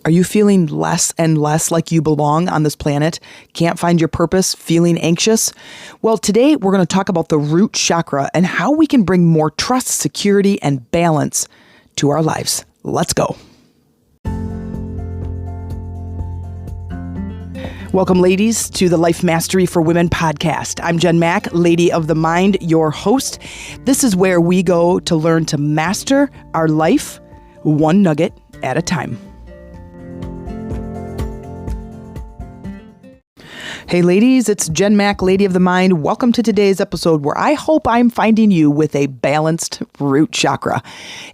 Are you feeling less and less like you belong on this planet? Can't find your purpose? Feeling anxious? Well, today we're going to talk about the root chakra and how we can bring more trust, security, and balance to our lives. Let's go. Welcome, ladies, to the Life Mastery for Women podcast. I'm Jen Mack, Lady of the Mind, your host. This is where we go to learn to master our life one nugget at a time. Hey ladies, it's Jen Mack, Lady of the Mind. Welcome to today's episode where I hope I'm finding you with a balanced root chakra.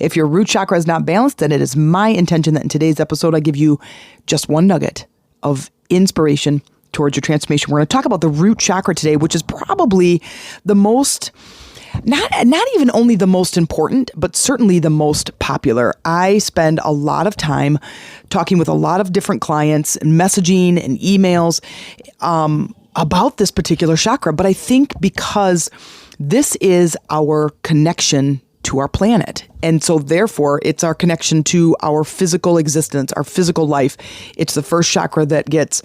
If your root chakra is not balanced, then it is my intention that in today's episode I give you just one nugget of inspiration towards your transformation. We're going to talk about the root chakra today, which is probably the most, not even only the most important, but certainly the most popular. I spend a lot of time talking with a lot of different clients and messaging and emails about this particular chakra. But I think because this is our connection to our planet. And so therefore, it's our connection to our physical existence, our physical life. It's the first chakra that gets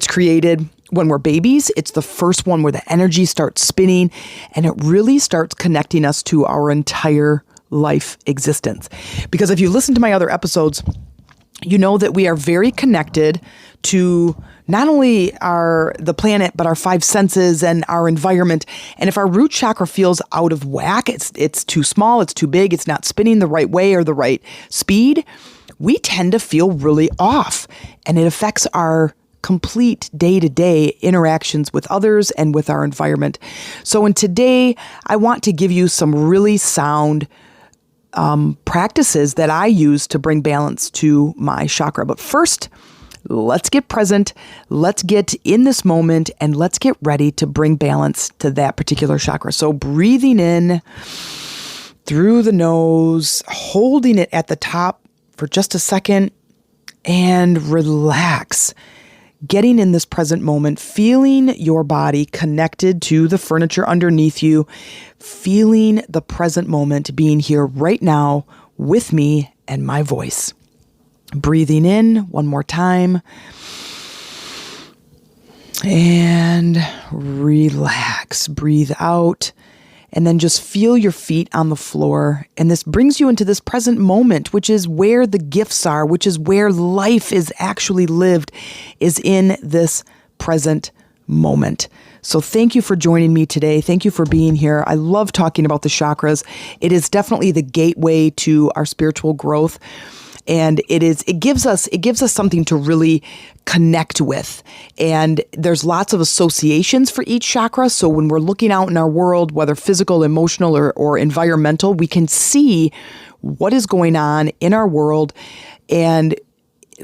created when we're babies. It's the first one where the energy starts spinning, and it really starts connecting us to our entire life existence. Because if you listen to my other episodes, you know that we are very connected to not only the planet, but our five senses and our environment. And if our root chakra feels out of whack, it's too small, it's too big, it's not spinning the right way or the right speed, we tend to feel really off. And it affects our complete day-to-day interactions with others and with our environment. So today, I want to give you some really sound practices that I use to bring balance to my chakra. But first, let's get present, let's get in this moment, and let's get ready to bring balance to that particular chakra. So breathing in through the nose, holding it at the top for just a second, and relax. Getting in this present moment, feeling your body connected to the furniture underneath you, feeling the present moment being here right now with me and my voice. Breathing in one more time and relax. Breathe out. And then just feel your feet on the floor. And this brings you into this present moment, which is where the gifts are, which is where life is actually lived, is in this present moment. So thank you for joining me today. Thank you for being here. I love talking about the chakras. It is definitely the gateway to our spiritual growth. And it gives us something to really connect with. And there's lots of associations for each chakra. So when we're looking out in our world, whether physical, emotional, or environmental, we can see what is going on in our world and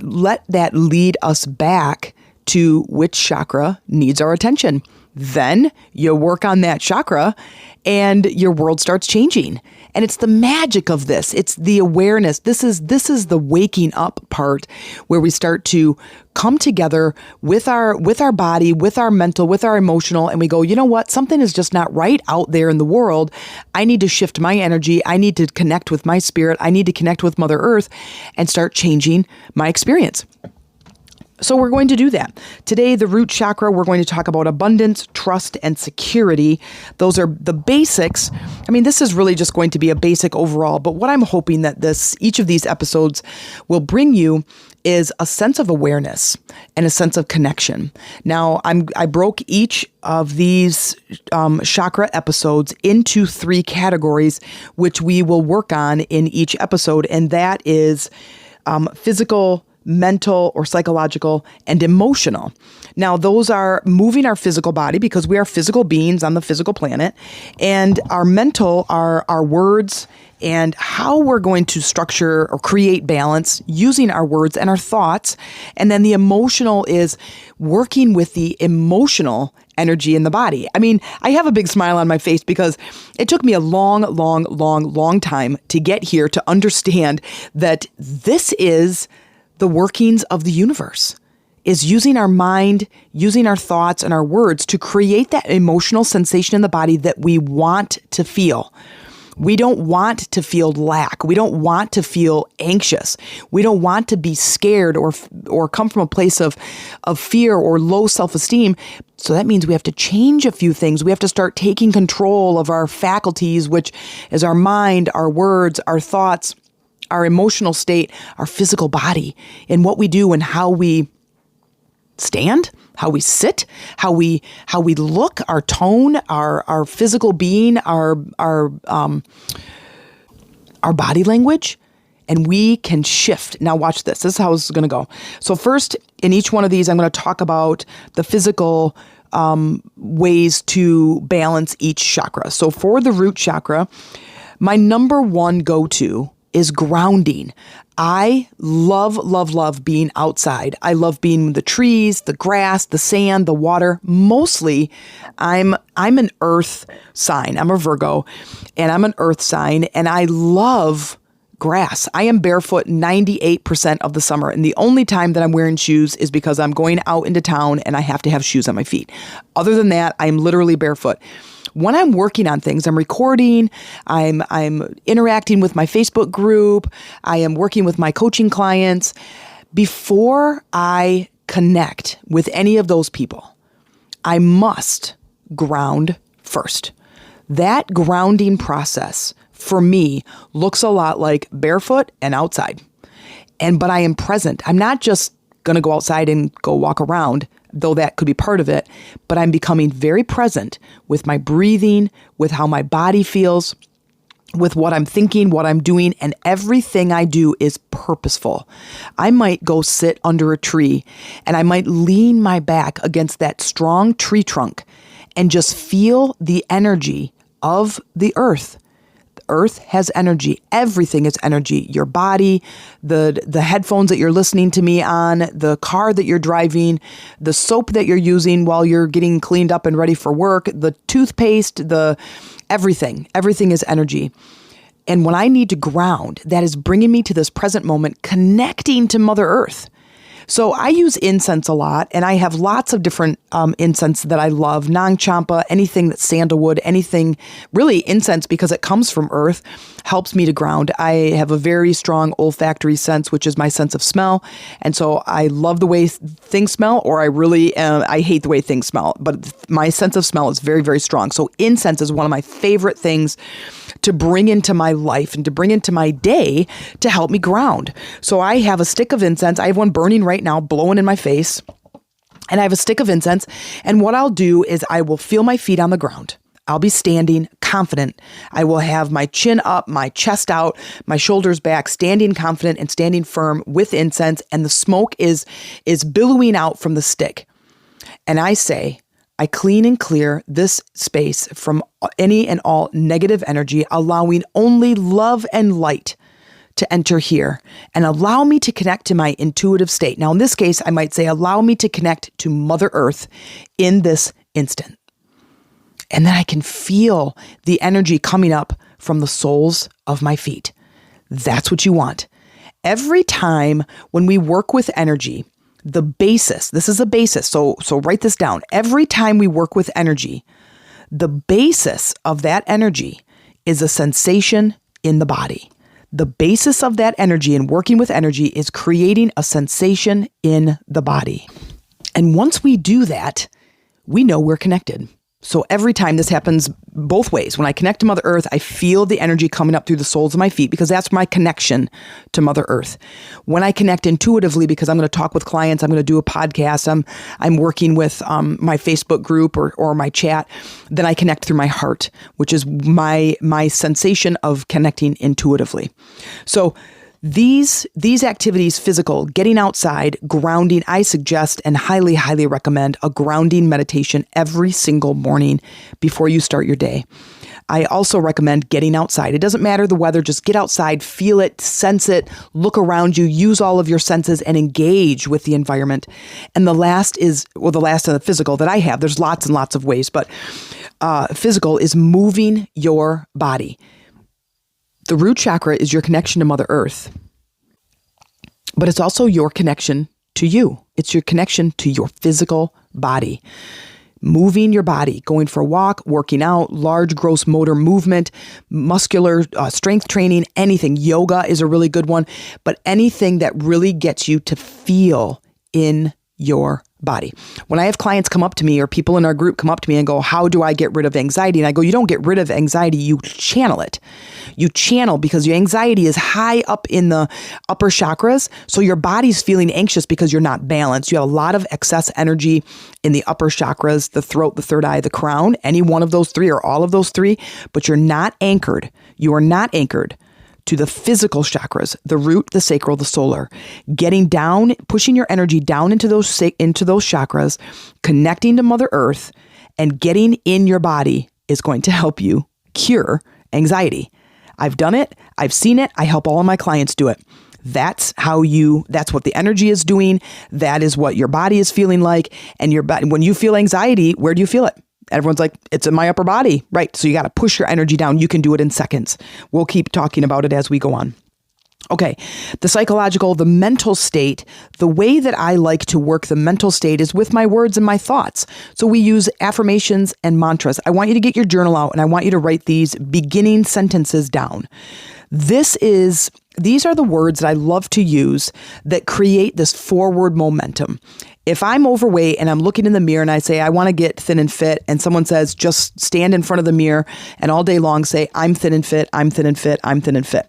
let that lead us back to which chakra needs our attention. Then you work on that chakra and your world starts changing. And it's the magic of this. It's the awareness. This is the waking up part where we start to come together with our body, with our mental, with our emotional, and we go, you know what? Something is just not right out there in the world. I need to shift my energy. I need to connect with my spirit. I need to connect with Mother Earth and start changing my experience. So we're going to do that. Today, the root chakra, we're going to talk about abundance, trust, and security. Those are the basics. I mean, this is really just going to be a basic overall, but what I'm hoping that each of these episodes will bring you is a sense of awareness and a sense of connection. Now, I broke each of these chakra episodes into 3 categories, which we will work on in each episode, and that is physical, mental or psychological, and emotional. Now, those are moving our physical body because we are physical beings on the physical planet, and our mental are our words and how we're going to structure or create balance using our words and our thoughts. And then the emotional is working with the emotional energy in the body. I mean, I have a big smile on my face because it took me a long time to get here to understand that this is the workings of the universe, is using our mind, using our thoughts and our words to create that emotional sensation in the body that we want to feel. We don't want to feel lack. We don't want to feel anxious. We don't want to be scared or come from a place of fear or low self-esteem. So that means we have to change a few things. We have to start taking control of our faculties, which is our mind, our words, our thoughts, our emotional state, our physical body, and what we do and how we stand, how we sit, how we look, our tone, our physical being, our body language, and we can shift. Now watch this. This is how it's going to go. So first, in each one of these, I'm going to talk about the physical ways to balance each chakra. So for the root chakra, my number one go-to is grounding. I love being outside. I love being with the trees, the grass, the sand, the water. Mostly, I'm an earth sign. I'm a Virgo, and I'm an earth sign, and I love grass. I am barefoot 98% of the summer, and the only time that I'm wearing shoes is because I'm going out into town and I have to have shoes on my feet. Other than that, I'm literally barefoot. When I'm working on things, I'm recording, I'm interacting with my Facebook group, I am working with my coaching clients. Before I connect with any of those people, I must ground first. That grounding process for me looks a lot like barefoot and outside. But I am present. I'm not just going to go outside and go walk around, though that could be part of it, but I'm becoming very present with my breathing, with how my body feels, with what I'm thinking, what I'm doing, and everything I do is purposeful. I might go sit under a tree and I might lean my back against that strong tree trunk and just feel the energy of the earth. Earth has energy. Everything is energy. Your body, the headphones that you're listening to me on, the car that you're driving, the soap that you're using while you're getting cleaned up and ready for work, the toothpaste, everything is energy. And when I need to ground, that is bringing me to this present moment, connecting to Mother Earth. So I use incense a lot, and I have lots of different incense that I love. Nang champa, anything that's sandalwood, anything, really incense, because it comes from earth, helps me to ground. I have a very strong olfactory sense, which is my sense of smell. And so I love the way things smell, or I hate the way things smell. But my sense of smell is very, very strong. So incense is one of my favorite things to bring into my life and to bring into my day to help me ground. So I have a stick of incense. I have one burning right now, blowing in my face. And I have a stick of incense. And what I'll do is I will feel my feet on the ground. I'll be standing confident. I will have my chin up, my chest out, my shoulders back, standing confident and standing firm with incense. And the smoke is billowing out from the stick. And I say, I clean and clear this space from any and all negative energy, allowing only love and light to enter here and allow me to connect to my intuitive state. Now, in this case, I might say, allow me to connect to Mother Earth in this instant. And then I can feel the energy coming up from the soles of my feet. That's what you want. Every time when we work with energy, the basis, this is a basis, so write this down. Every time we work with energy, the basis of that energy is a sensation in the body. The basis of that energy and working with energy is creating a sensation in the body. And once we do that, we know we're connected. So every time this happens both ways. When I connect to Mother Earth, I feel the energy coming up through the soles of my feet because that's my connection to Mother Earth. When I connect intuitively, because I'm going to talk with clients, I'm going to do a podcast, I'm working with my Facebook group or my chat, then I connect through my heart, which is my sensation of connecting intuitively. So these activities, physical, getting outside, grounding, I suggest and highly, highly recommend a grounding meditation every single morning before you start your day. I also recommend getting outside. It doesn't matter the weather, just get outside, feel it, sense it, look around you, use all of your senses and engage with the environment. And the last of the physical that I have, there's lots and lots of ways, but physical is moving your body. The root chakra is your connection to Mother Earth, but it's also your connection to you. It's your connection to your physical body. moving your body, going for a walk, working out, large gross motor movement, muscular strength training, anything. Yoga is a really good one, but anything that really gets you to feel in your body. When I have clients come up to me or people in our group come up to me and go, how do I get rid of anxiety? And I go, you don't get rid of anxiety, you channel it. You channel because your anxiety is high up in the upper chakras. So your body's feeling anxious because you're not balanced. You have a lot of excess energy in the upper chakras, the throat, the third eye, the crown, any one of those three or all of those three, but you're not anchored. You are not anchored to the physical chakras, the root, the sacral, the solar. Getting down, pushing your energy down into those chakras, connecting to Mother Earth, and getting in your body is going to help you cure anxiety. I've done it. I've seen it. I help all of my clients do it. That's what the energy is doing. That is what your body is feeling like. And your body, when you feel anxiety, where do you feel it? Everyone's like, it's in my upper body, right? So you got to push your energy down. You can do it in seconds. We'll keep talking about it as we go on. Okay, the psychological, the mental state, the way that I like to work the mental state is with my words and my thoughts. So we use affirmations and mantras. I want you to get your journal out and I want you to write these beginning sentences down. These are the words that I love to use that create this forward momentum. If I'm overweight and I'm looking in the mirror and I say, I want to get thin and fit, and someone says, just stand in front of the mirror and all day long say, I'm thin and fit, I'm thin and fit, I'm thin and fit.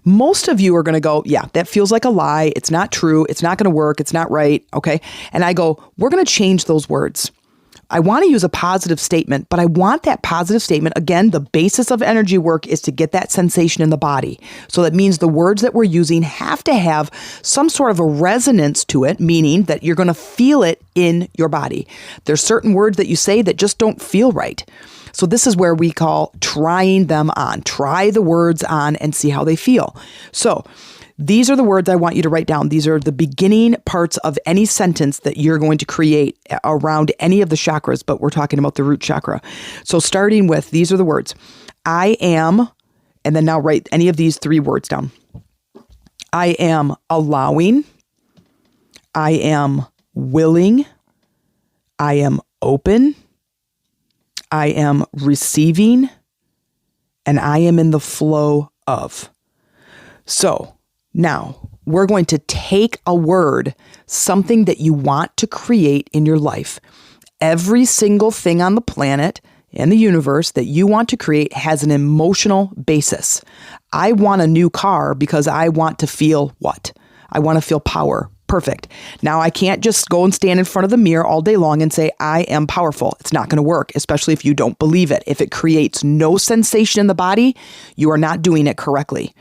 Most of you are going to go, yeah, that feels like a lie. It's not true. It's not going to work. It's not right. Okay. And I go, we're going to change those words. I want to use a positive statement, but I want that positive statement. Again, the basis of energy work is to get that sensation in the body. So that means the words that we're using have to have some sort of a resonance to it, meaning that you're going to feel it in your body. There's certain words that you say that just don't feel right. So this is where we call trying them on. Try the words on and see how they feel. So these are the words I want you to write down. These are the beginning parts of any sentence that you're going to create around any of the chakras, but we're talking about the root chakra. So starting with, these are the words. I am, and then now write any of these three words down. I am allowing. I am willing. I am open. I am receiving. And I am in the flow of. So, now, we're going to take a word, something that you want to create in your life. Every single thing on the planet and the universe that you want to create has an emotional basis. I want a new car because I want to feel what? I want to feel power. Perfect. Now, I can't just go and stand in front of the mirror all day long and say, I am powerful. It's not going to work, especially if you don't believe it. If it creates no sensation in the body, you are not doing it correctly.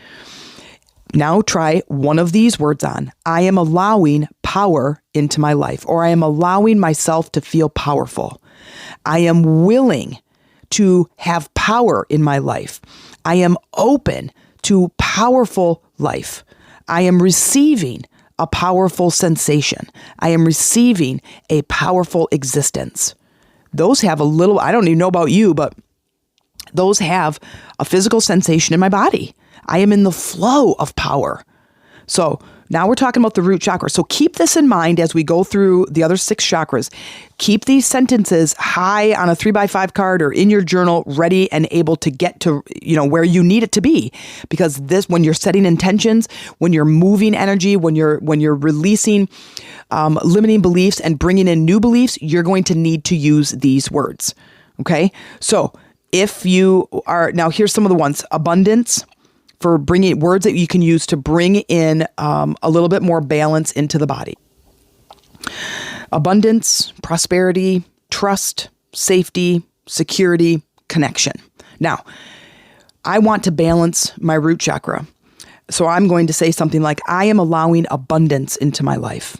Now try one of these words on. I am allowing power into my life, or I am allowing myself to feel powerful. I am willing to have power in my life. I am open to powerful life. I am receiving a powerful sensation. I am receiving a powerful existence. Those have a little, I don't even know about you, but those have a physical sensation in my body. I am in the flow of power. So now we're talking about the root chakra. So keep this in mind as we go through the other 6 chakras. Keep these sentences high on a 3x5 card or in your journal, ready and able to get to, where you need it to be. Because this, when you're setting intentions, when you're moving energy, when you're releasing limiting beliefs and bringing in new beliefs, you're going to need to use these words. Okay. So if you are, now here's some of the ones. Abundance, for bringing words that you can use to bring in a little bit more balance into the body. Abundance, prosperity, trust, safety, security, connection. Now, I want to balance my root chakra. So I'm going to say something like, I am allowing abundance into my life.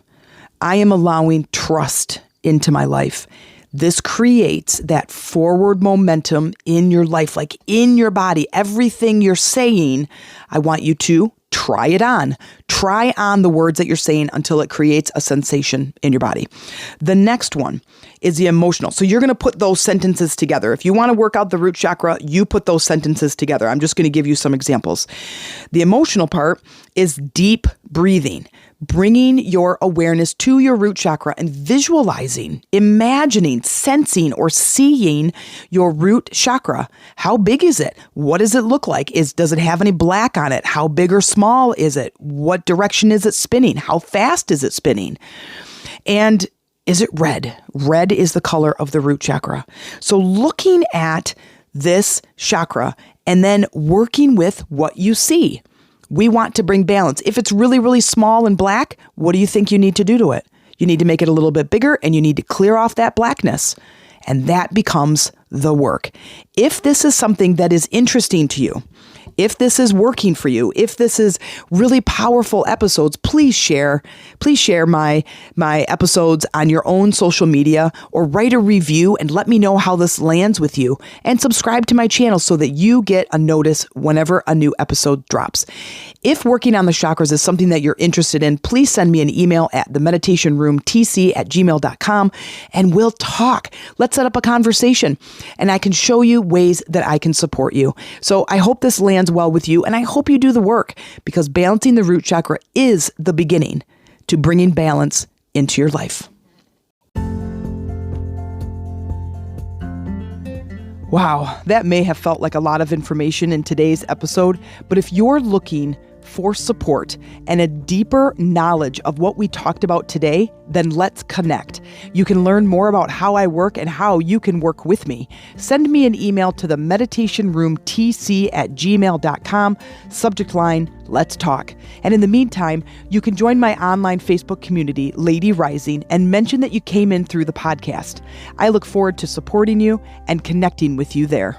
I am allowing trust into my life. This creates that forward momentum in your life, like in your body. Everything you're saying, I want you to try it on. Try on the words that you're saying until it creates a sensation in your body. The next one is the emotional. So you're going to put those sentences together. If you want to work out the root chakra, you put those sentences together. I'm just going to give you some examples. The emotional part is deep breathing, bringing your awareness to your root chakra and visualizing, imagining, sensing, or seeing your root chakra. How big is it? What does it look like? Does it have any black on it? How big or small is it? What direction is it spinning? How fast is it spinning? And is it red? Red is the color of the root chakra. So looking at this chakra and then working with what you see. We want to bring balance. If it's really, really small and black, what do you think you need to do to it? You need to make it a little bit bigger and you need to clear off that blackness. And that becomes the work. If this is something that is interesting to you, if this is working for you, if this is really powerful episodes, please share my episodes on your own social media or write a review and let me know how this lands with you, and subscribe to my channel so that you get a notice whenever a new episode drops. If working on the chakras is something that you're interested in, please send me an email at themeditationroomtc@gmail.com and we'll talk. Let's set up a conversation and I can show you ways that I can support you. So I hope this lands well with you, and I hope you do the work, because balancing the root chakra is the beginning to bringing balance into your life. Wow, that may have felt like a lot of information in today's episode, but if you're looking for support and a deeper knowledge of what we talked about today, then let's connect. You can learn more about how I work and how you can work with me. Send me an email to the meditationroomtc@gmail.com, subject line, let's talk. And in the meantime, you can join my online Facebook community, Lady Rising, and mention that you came in through the podcast. I look forward to supporting you and connecting with you there.